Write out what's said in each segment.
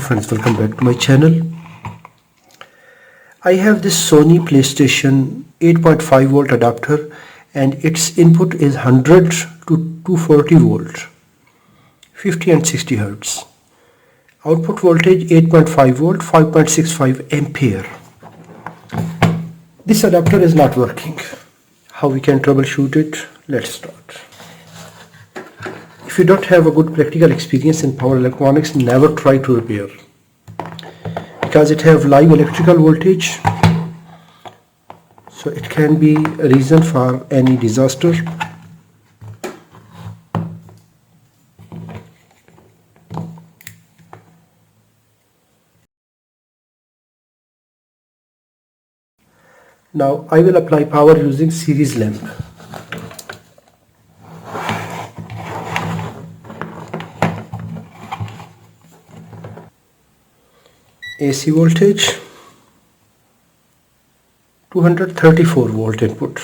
friends, welcome back to my channel. I have this Sony PlayStation 8.5 volt adapter and its input is 100 to 240 volt, 50 and 60 Hertz. Output voltage 8.5 volt, 5.65 ampere. This adapter is not working. How we can troubleshoot it? Let's start. If you don't have a good practical experience in power electronics, never try to repair, because it have live electrical voltage, so it can be a reason for any disaster. Now I will apply power using series lamp. AC voltage 234 volt input,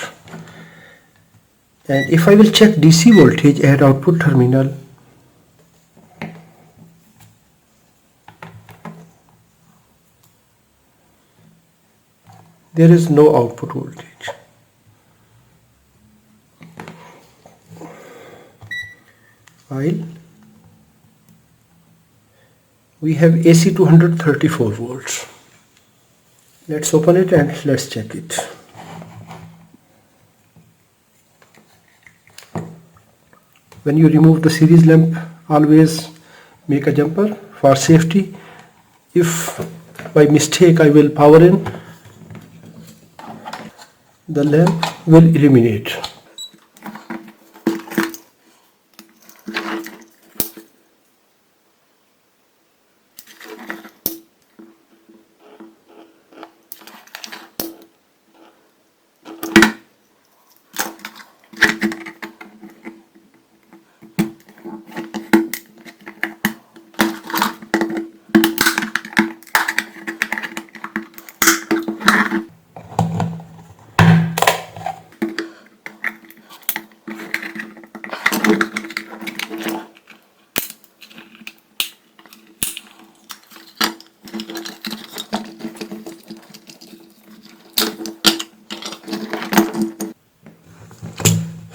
and if I will check DC voltage at output terminal, there is no output voltage. While we have AC 234 volts. Let's open it and let's check it. When you remove the series lamp, always make a jumper for safety. If by mistake I will power in, the lamp will illuminate.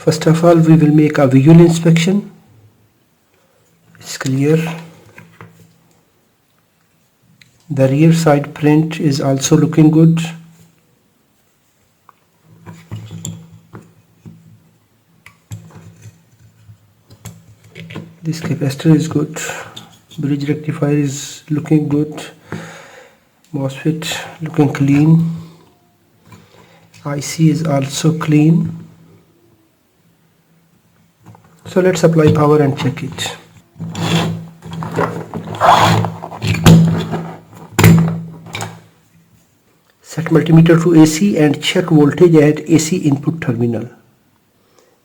First of all, we will make a visual inspection. It's clear. The rear side print is also looking good. This capacitor is good. Bridge rectifier is looking good. MOSFET looking clean. IC is also clean. So let's apply power and check it. Set multimeter to AC and check voltage at AC input terminal.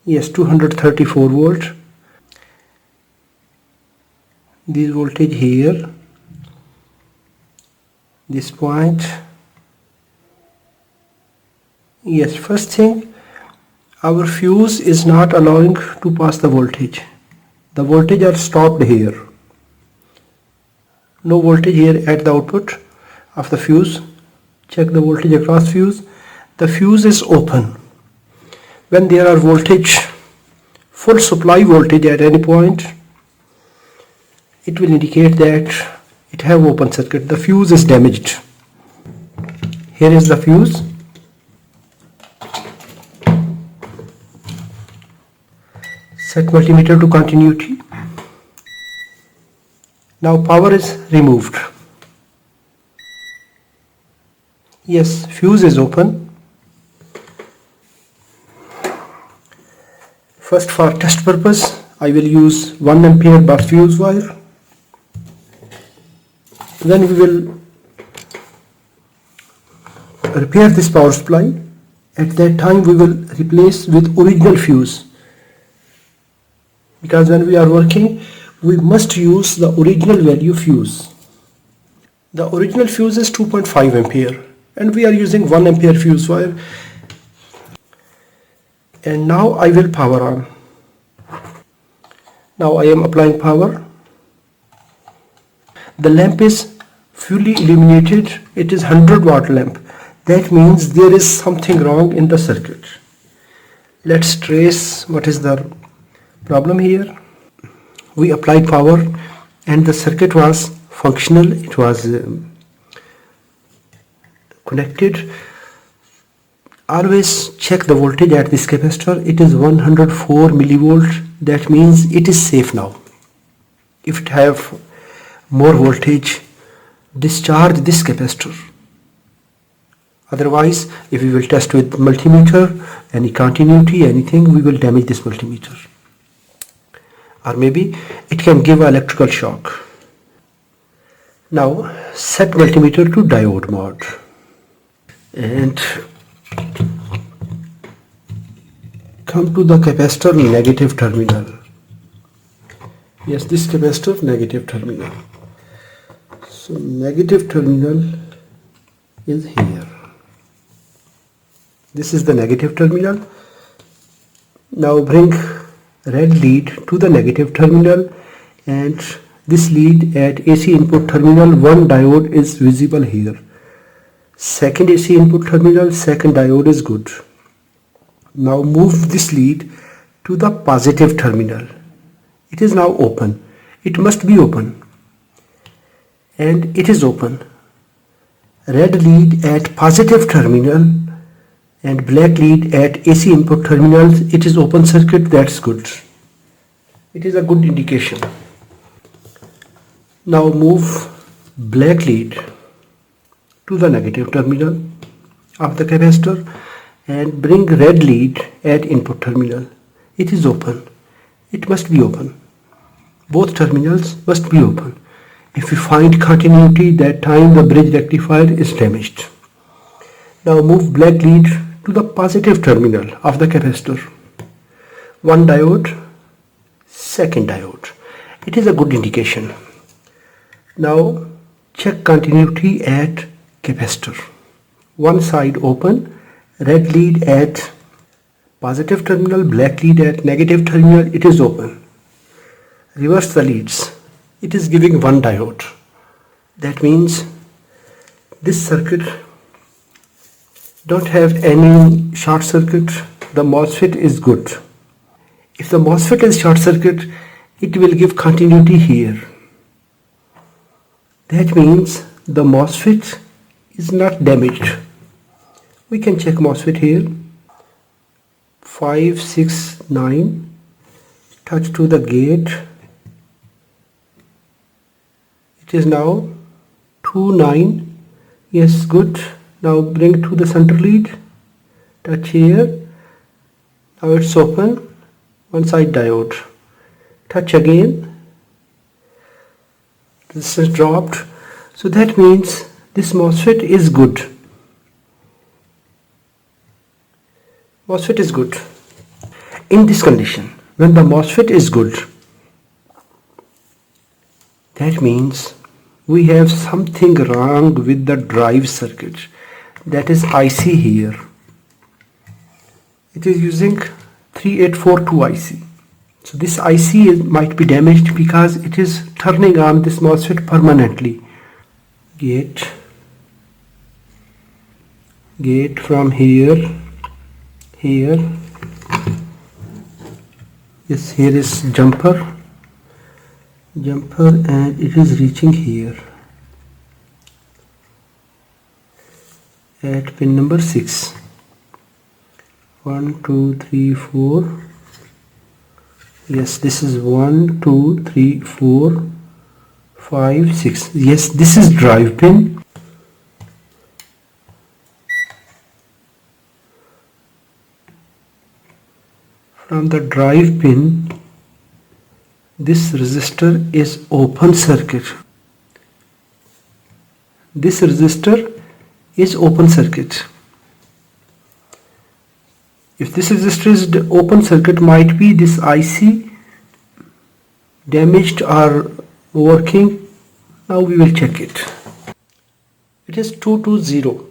Yes, 234 volt. This voltage here, this point. Yes, first thing, our fuse is not allowing to pass the voltage. The voltage are stopped here. No voltage here at the output of the fuse. Check the voltage across fuse. The fuse is open. When there are voltage, full supply voltage at any point, it will indicate that it have open circuit. The fuse is damaged. Here is the fuse. Set multimeter to continuity. Now power is removed. Yes, fuse is open. First, for test purpose, I will use 1 ampere bus fuse wire. Then we will repair this power supply. At that time we will replace with original fuse, because when we are working we must use the original value fuse. The original fuse is 2.5 ampere and we are using 1 ampere fuse wire. And now I will power on. Now I am applying power. The lamp is fully illuminated. It is 100-watt lamp. That means there is something wrong in the circuit. Let's trace what is the problem here. We applied power and the circuit was functional. It was connected. Always check the voltage at this capacitor. It is 104 millivolt. That means it is safe now. If it have more voltage, discharge this capacitor. Otherwise, if we will test with multimeter, any continuity, anything, we will damage this multimeter. Or maybe it can give electrical shock. Now set multimeter to diode mode and come to the capacitor negative terminal. Yes, this capacitor negative terminal. So negative terminal is here. This is the negative terminal. Now bring red lead to the negative terminal, and this lead at AC input terminal, one diode is visible here. Second AC input terminal, second diode is good. Now move this lead to the positive terminal. It is now open. It must be open. And it is open. Red lead at positive terminal and black lead at AC input terminals. It is open circuit. That's good. It is a good indication. Now move black lead to the negative terminal of the capacitor and bring red lead at input terminal. It is open. It must be open. Both terminals must be open. If we find continuity, that time the bridge rectifier is damaged. Now move black lead to the positive terminal of the capacitor. One diode, second diode. It is a good indication. Now check continuity at capacitor. One side open, red lead at positive terminal, black lead at negative terminal. It is open. Reverse the leads. It is giving one diode. That means this circuit don't have any short circuit. The MOSFET is good. If the MOSFET is short circuit, it will give continuity here. That means the MOSFET is not damaged. We can check MOSFET here. 5, 6, 9. Touch to the gate. It is now 2, 9. Yes, good. Now bring to the center lead. Touch here. Now it's open. One side diode. Touch again. This is dropped. So that means this MOSFET is good. MOSFET is good. In this condition, when the MOSFET is good, that means we have something wrong with the drive circuit. That is IC here. It is using 3842 IC. So this IC might be damaged because it is turning on this MOSFET permanently. Gate from here. Yes, here is jumper, and it is reaching here at pin number 6. 1, 2, 3, 4. Yes, this is 1, 2, 3, 4, 5, 6. Yes, this is drive pin. From the drive pin, this resistor is open circuit. This resistor is open circuit. If this resistor is open circuit, might be this IC damaged or working. Now we will check it. It is 220,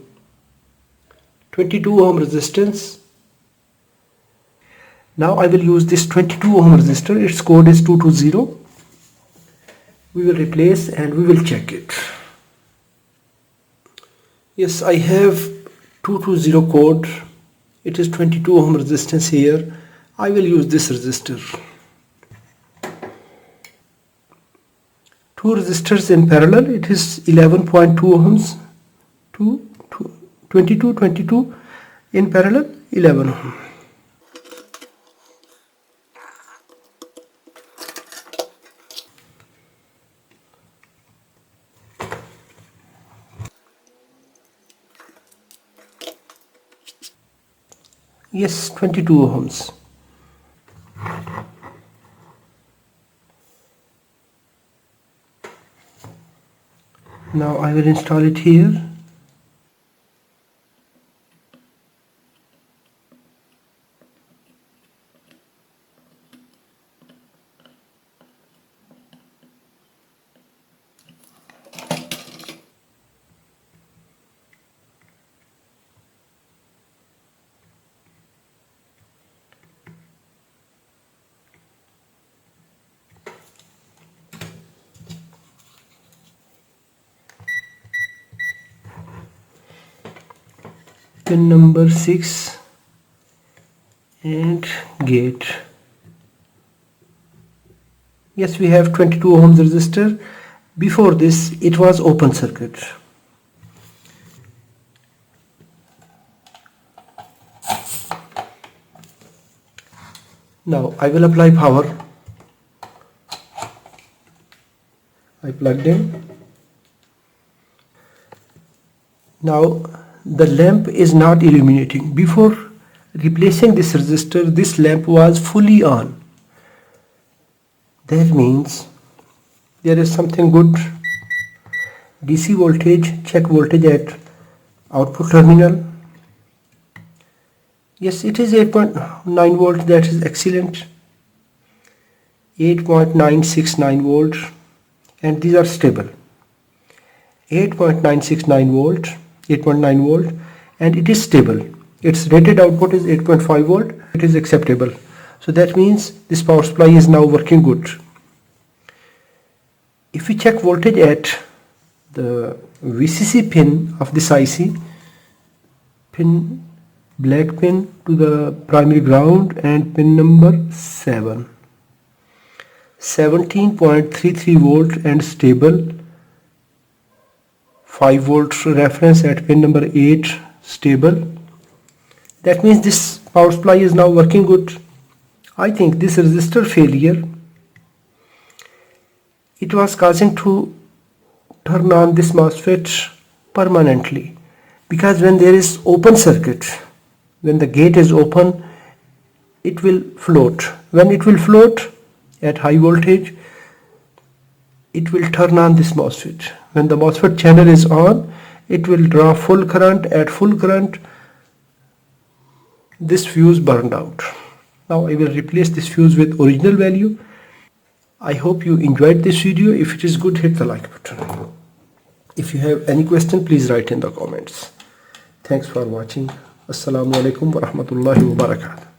22 ohm resistance. Now I will use this 22 ohm resistor. Its code is 220. we will replace and we will check it. Yes, I have 220 code. It is 22 ohm resistance here. I will use this resistor. Two resistors in parallel. It is 11.2 ohms. 22 in parallel, 11 ohm. Yes, 22 ohms. Now I will install it here. Pin number 6 and gate. Yes, we have 22 ohms resistor. Before this it was open circuit. Now I will apply power. I plugged in. Now the lamp is not illuminating. Before replacing this resistor, this lamp was fully on. That means there is something good. DC voltage, check voltage at output terminal. Yes, it is 8.9 volt. That is excellent. 8.969 volt, and these are stable. 8.969 volt, 8.9 volt, and it is stable. Its rated output is 8.5 volt. It is acceptable. So that means this power supply is now working good. If we check voltage at the VCC pin of this IC, black pin to the primary ground, and pin number 7, 17.33 volt and stable. 5 volt reference at pin number 8, stable. That means this power supply is now working good. I think this resistor failure, it was causing to turn on this MOSFET permanently, because when there is open circuit, when the gate is open, it will float. When it will float at high voltage, it will turn on this MOSFET. When the MOSFET channel is on, it will draw full current. At full current, this fuse burned out. Now I will replace this fuse with original value. I hope you enjoyed this video. If it is good, hit the like button. If you have any question, please write in the comments. Thanks for watching. Assalamu alaikum wa rahmatullahi wa barakatuh.